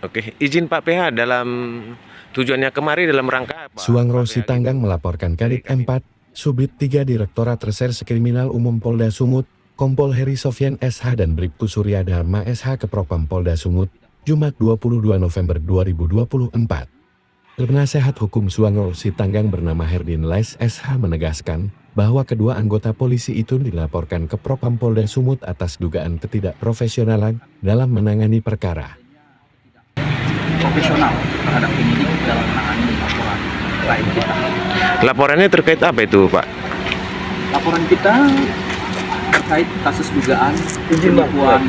Oke, izin Pak PH dalam tujuannya kemari dalam rangka apa? Suwangro Pak PH? Sitanggang melaporkan Kadit 4, Subdit 3 Direktorat Reserse Kriminal Umum Polda Sumut, Kompol Heri Sofyan SH dan Bribtu Surya Dharma SH ke Propam Polda Sumut, Jumat 22 November 2024. Penasehat Hukum Suwangro Sitanggang bernama Herdin Les SH menegaskan bahwa kedua anggota polisi itu dilaporkan ke Propam Polda Sumut atas dugaan ketidakprofesionalan dalam menangani perkara. Profesional terhadap penyidik dalam menangani laporan klien kita. Laporannya terkait apa itu Pak? Laporan kita terkait kasus dugaan penipuan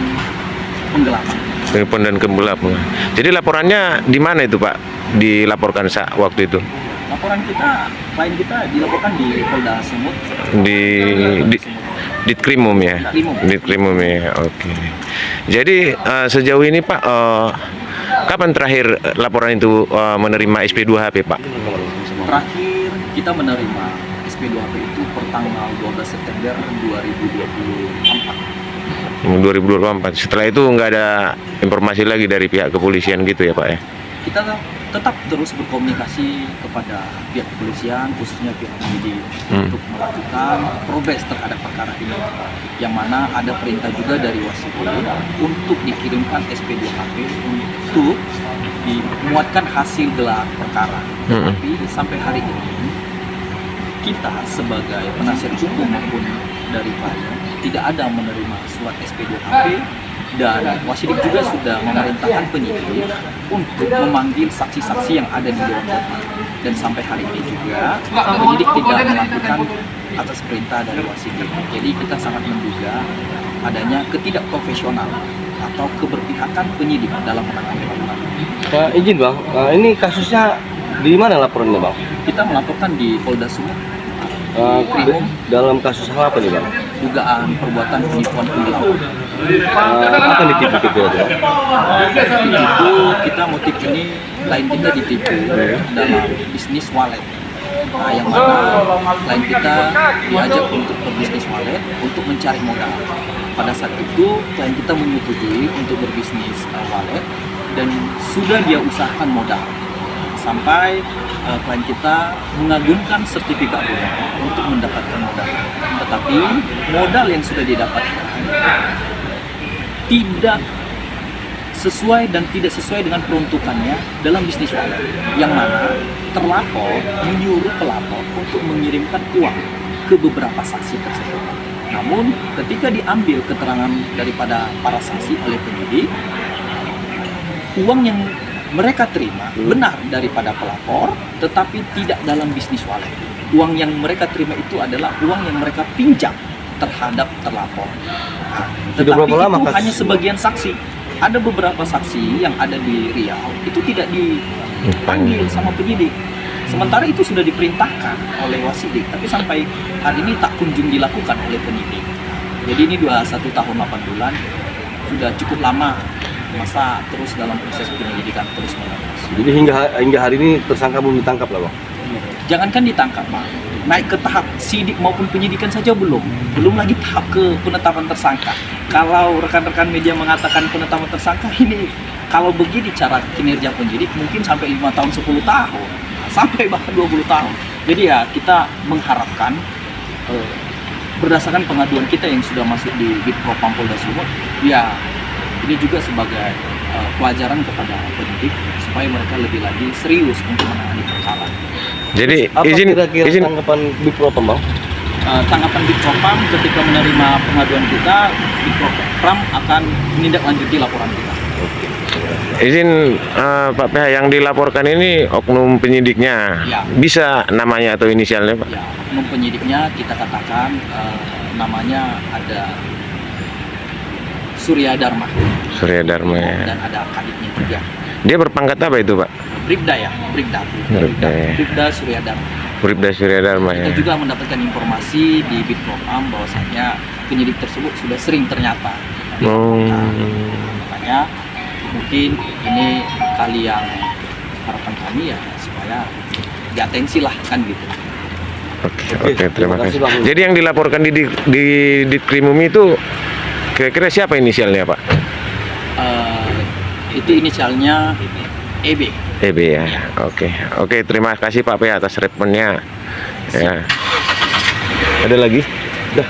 penggelapan. Penipuan dan penggelapan. Jadi laporannya di mana itu Pak? Dilaporkan saat waktu itu? Laporan kita, klien kita dilaporkan di Polda Sumut. Di Ditkrimum ya? Ditkrimum ya, oke. Jadi sejauh ini Pak, kapan terakhir laporan itu menerima SP2HP Pak? Terakhir kita menerima SP2HP itu per tanggal 12 September 2024. Setelah itu nggak ada informasi lagi dari pihak kepolisian gitu ya Pak ya? Kita tetap terus berkomunikasi kepada pihak kepolisian, khususnya pihak penyidik, untuk melakukan progres terhadap perkara ini. Yang mana ada perintah juga dari Wasipol untuk dikirimkan SP2HP untuk dimuatkan hasil gelar perkara. Tapi sampai hari ini kita sebagai penasihat hukum maupun dari klien tidak ada menerima surat SP2HP. Dan Wasidik juga sudah memerintahkan penyidik untuk memanggil saksi-saksi yang ada di Dewan Kehormatan. Dan sampai hari ini juga penyidik tidak melakukan atas perintah dari Wasidik. Jadi kita sangat menduga adanya ketidakprofesional atau keberpihakan penyidik dalam menangani laporan. Izin Bang, ini kasusnya di mana laporannya Bang? Kita melaporkan di Polda Sumut. Dalam kasus hal apa nih Bang? Dugaan perbuatan penipuan penggelapan. Apa yang ditipu itu aja? Itu kita motif ini klien kita ditipu dalam bisnis wallet. Nah, yang mana klien kita diajak untuk berbisnis wallet untuk mencari modal. Pada saat itu klien kita menyetujui untuk berbisnis wallet dan sudah dia usahakan modal sampai klien kita mengagumkan sertifikat untuk mendapatkan modal. Tetapi modal yang sudah didapatkan tidak sesuai dan tidak sesuai dengan peruntukannya dalam bisnis wallet, yang mana terlapor menyuruh pelapor untuk mengirimkan uang ke beberapa saksi tersebut. Namun ketika diambil keterangan daripada para saksi oleh penyidik, uang yang mereka terima benar daripada pelapor, tetapi tidak dalam bisnis wallet. Uang yang mereka terima itu adalah uang yang mereka pinjam terhadap terlapor. Tetapi itu hanya sebagian saksi. Ada beberapa saksi yang ada di Riau itu tidak dipanggil sama penyidik. Sementara itu sudah diperintahkan oleh Wasidik, tapi sampai hari ini tak kunjung dilakukan oleh penyidik. Jadi ini 21 tahun 8 bulan sudah cukup lama, masa terus dalam proses penyelidikan terus menerus. Jadi hingga hari ini tersangka belum ditangkap lah Bang? Jangankan ditangkap Pak, naik ke tahap sidik maupun penyidikan saja belum lagi tahap ke penetapan tersangka. Kalau rekan-rekan media mengatakan penetapan tersangka, ini kalau begini cara kinerja penyidik mungkin sampai 5 tahun 10 tahun sampai bahkan 20 tahun. Jadi ya kita mengharapkan berdasarkan pengaduan kita yang sudah masuk di Propam Polda Sumut, ya ini juga sebagai pelajaran kepada penyidik supaya mereka lebih lagi serius untuk menangani perkara. Jadi apa izin tanggapan Bid Propam Bang? Tanggapan Bid Propam ketika menerima pengaduan kita, Bid Propam akan menindaklanjuti laporan kita. Izin Pak PH, yang dilaporkan ini oknum penyidiknya, Ya. Bisa namanya atau inisialnya Pak? Ya, oknum penyidiknya kita katakan namanya ada Surya Dharma. Surya Dharma ya. Dan ada kaditnya juga. Dia berpangkat apa itu Pak? Bribda ya, Bribda Surya Dharma. Bribda Surya Dharma ya. Kita juga mendapatkan informasi di Bid Propam bahwasanya penyidik tersebut sudah sering ternyata makanya mungkin ini kali yang harapan kami ya supaya diatensi lah kan gitu. Oke, terima kasih. Jadi yang dilaporkan di Ditkrimum itu kira-kira siapa inisialnya Pak? Itu inisialnya EB. EB ya. Oke. Oke, terima kasih Pak P atas responnya. Ya. Ada lagi? Dah.